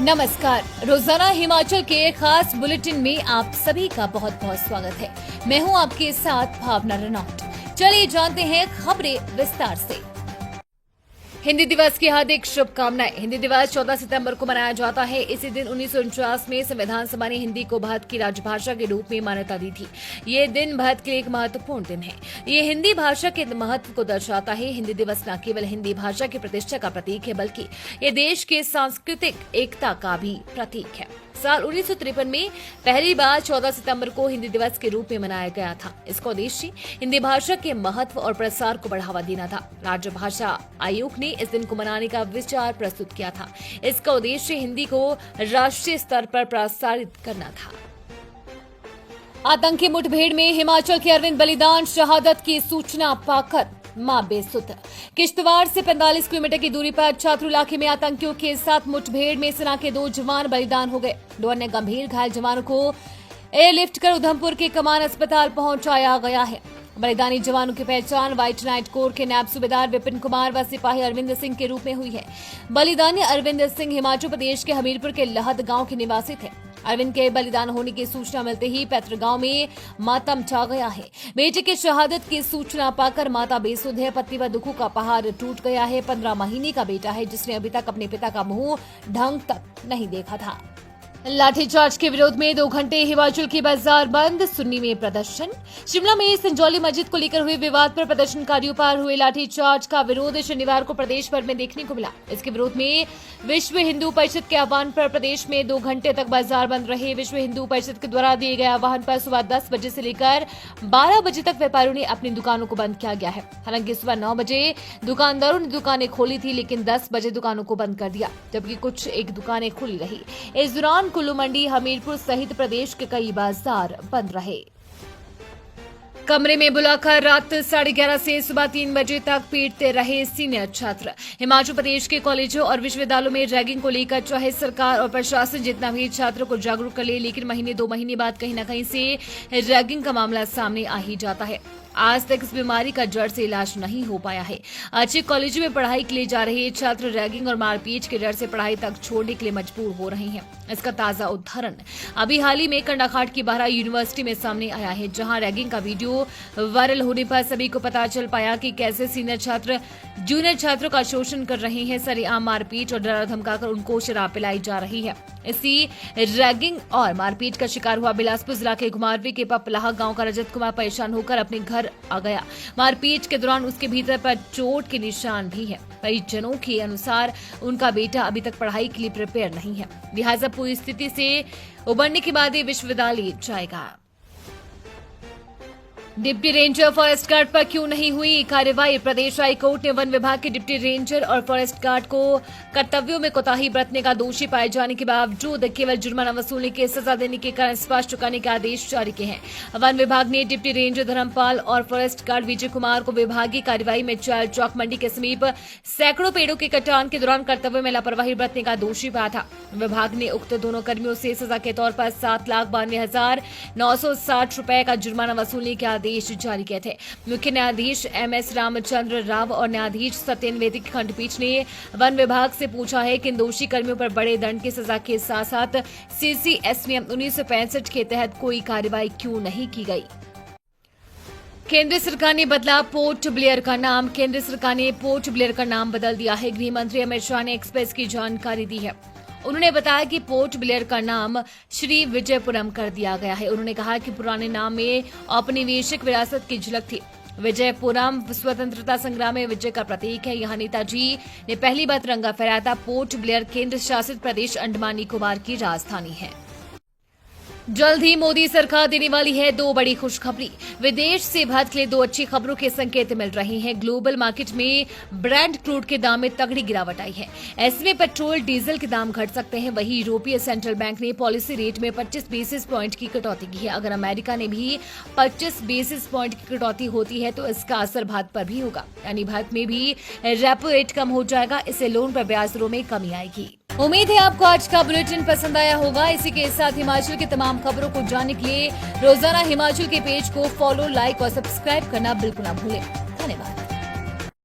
नमस्कार। रोजाना हिमाचल के खास बुलेटिन में आप सभी का बहुत बहुत स्वागत है। मैं हूं आपके साथ भावना रनौट। चलिए जानते हैं खबरें विस्तार से। हिंदी दिवस की हार्दिक शुभकामनाएं। हिंदी दिवस 14 सितंबर को मनाया जाता है। इसी दिन 1949 में संविधान सभा ने हिंदी को भारत की राजभाषा के रूप में मान्यता दी थी। ये दिन भारत के लिए एक महत्वपूर्ण दिन है। ये हिंदी भाषा के महत्व को दर्शाता है। हिंदी दिवस न केवल हिंदी भाषा की प्रतिष्ठा का प्रतीक है, बल्कि ये देश के सांस्कृतिक एकता का भी प्रतीक है। साल 1953 में पहली बार 14 सितंबर को हिंदी दिवस के रूप में मनाया गया था। इसका उद्देश्य हिंदी भाषा के महत्व और प्रसार को बढ़ावा देना था। राज्य भाषा आयोग ने इस दिन को मनाने का विचार प्रस्तुत किया था। इसका उद्देश्य हिंदी को राष्ट्रीय स्तर पर प्रसारित करना था। आतंकी मुठभेड़ में हिमाचल के अरविंद बलिदान शहादत की सूचना पाकर मां बेसुध। किश्तवाड़ से 45 किलोमीटर की दूरी पर छात्र इलाके में आतंकियों के साथ मुठभेड़ में सेना के 2 जवान बलिदान हो गए। 2 अन्य गंभीर घायल जवानों को एयरलिफ्ट कर उधमपुर के कमान अस्पताल पहुंचाया गया है। बलिदानी जवानों की पहचान व्हाइट नाइट कोर के नायब सूबेदार विपिन कुमार व सिपाही अरविंद सिंह के रूप में हुई है। बलिदानी अरविंद सिंह हिमाचल प्रदेश के हमीरपुर के लहद गांव के निवासी थे। अरविंद के बलिदान होने की सूचना मिलते ही पैतृक गांव में मातम छा गया है। बेटे की शहादत की सूचना पाकर माता बेसुध है। पति व दुखों का पहाड़ टूट गया है। 15 महीने का बेटा है, जिसने अभी तक अपने पिता का मुंह ढंग तक नहीं देखा था। लाठीचार्ज के विरोध में 2 घंटे हिमाचल की बाजार बंद। सुन्नी में प्रदर्शन। शिमला में संजौली मस्जिद को लेकर हुए विवाद पर प्रदर्शनकारियों पर हुए लाठीचार्ज का विरोध शनिवार को प्रदेश भर में देखने को मिला। इसके विरोध में विश्व हिंदू परिषद के आह्वान पर प्रदेश में 2 घंटे तक बाजार बंद रहे। विश्व हिंदू परिषद के द्वारा दिए गए आह्वान पर सुबह 10 बजे से लेकर 12 बजे तक व्यापारियों ने अपनी दुकानों को बंद किया गया है। हालांकि सुबह 9 बजे दुकानदारों ने दुकानें खोली थी, लेकिन 10 बजे दुकानों को बंद कर दिया, जबकि कुछ एक दुकानें खुली रही। इस दौरान कुल्लू मंडी, हमीरपुर सहित प्रदेश के कई बाजार बंद रहे। कमरे में बुलाकर रात 11:30 से सुबह 3 बजे तक पीटते रहे सीनियर छात्र। हिमाचल प्रदेश के कॉलेजों और विश्वविद्यालयों में रैगिंग को लेकर चाहे सरकार और प्रशासन जितना भी छात्रों को जागरूक कर ले, लेकिन महीने 2 महीने बाद कहीं न कहीं से रैगिंग का मामला सामने आ ही जाता है। आज तक इस बीमारी का जड़ से इलाज नहीं हो पाया है। अच्छे कॉलेजों में पढ़ाई के लिए जा रहे छात्र रैगिंग और मारपीट के डर से पढ़ाई तक छोड़ने के लिए मजबूर हो रहे हैं। इसका ताजा उदाहरण अभी हाल ही में कंडाघाट की बारा यूनिवर्सिटी में सामने आया है, जहां रैगिंग का वीडियो वायरल होने पर सभी को पता चल पाया कि कैसे सीनियर छात्र जूनियर छात्रों का शोषण कर रहे हैं। सरेआम मारपीट और डरा धमकाकर उनको शराब पिलाई जा रही है। इसी रैगिंग और मारपीट का शिकार हुआ बिलासपुर जिला के घुमारवी के पपलाहा गांव का रजत कुमार परेशान होकर अपने घर आ गया। मारपीट के दौरान उसके भीतर पर चोट के निशान भी है। परिजनों के अनुसार उनका बेटा अभी तक पढ़ाई के लिए प्रिपेयर नहीं है, लिहाजा पूरी स्थिति से उबरने के बाद ही विश्वविद्यालय जाएगा। डिप्टी रेंजर फॉरेस्ट गार्ड पर क्यों नहीं हुई कार्रवाई? प्रदेश हाई कोर्ट ने वन विभाग के डिप्टी रेंजर और फॉरेस्ट गार्ड को कर्तव्यों में कोताही बरतने का दोषी पाए जाने के बावजूद केवल जुर्माना वसूलने की सजा देने के कारण स्पष्ट चुकाने के आदेश जारी किए हैं। वन विभाग ने डिप्टी रेंजर धर्मपाल और फॉरेस्ट गार्ड विजय कुमार को विभागीय कार्रवाई में चार चौक मंडी के समीप सैकड़ों पेड़ों के कटान के दौरान कर्तव्य में लापरवाही बरतने का दोषी पाया था। विभाग ने उक्त दोनों कर्मियों से सजा के तौर पर 7,92,960 रुपए का जुर्माना वसूलने के आदेश जारी किए थे। मुख्य न्यायाधीश MS रामचंद्र राव और न्यायाधीश सत्येन वैदिक की खंडपीठ ने वन विभाग से पूछा है कि इन दोषी कर्मियों पर बड़े दंड की सजा के साथ साथ CCS नियम 1965 के तहत कोई कार्रवाई क्यों नहीं की गई। केंद्र सरकार ने बदला पोर्ट ब्लेयर का नाम। केंद्र सरकार ने पोर्ट ब्लेयर का नाम बदल दिया है। गृह मंत्री अमित शाह ने एक्सप्रेस की जानकारी दी है। उन्होंने बताया कि पोर्ट ब्लेयर का नाम श्री विजयपुरम कर दिया गया है। उन्होंने कहा कि पुराने नाम में औपनिवेशिक विरासत की झलक थी। विजयपुरम स्वतंत्रता संग्राम में विजय का प्रतीक है। यहाँ नेताजी ने पहली बार तिरंगा फहराया था। पोर्ट ब्लेयर केंद्र शासित प्रदेश अंडमान निकोबार की राजधानी है। जल्द ही मोदी सरकार देने वाली है 2 बड़ी खुशखबरी। विदेश से भारत के लिए 2 अच्छी खबरों के संकेत मिल रहे हैं। ग्लोबल मार्केट में ब्रेंट क्रूड के दाम में तगड़ी गिरावट आई है। ऐसे में पेट्रोल डीजल के दाम घट सकते हैं। वहीं यूरोपीय सेंट्रल बैंक ने पॉलिसी रेट में 25 बेसिस पॉइंट की कटौती की है। अगर अमेरिका ने भी 25 बेसिस पॉइंट की कटौती होती है तो इसका असर भारत पर भी होगा, यानी भारत में भी रेपो रेट कम हो जाएगा। इससे लोन पर ब्याज दरों में कमी आएगी। उम्मीद है आपको आज का बुलेटिन पसंद आया होगा। इसी के साथ हिमाचल की तमाम खबरों को जानने के लिए रोजाना हिमाचल के पेज को फॉलो, लाइक और सब्सक्राइब करना बिल्कुल न भूलें।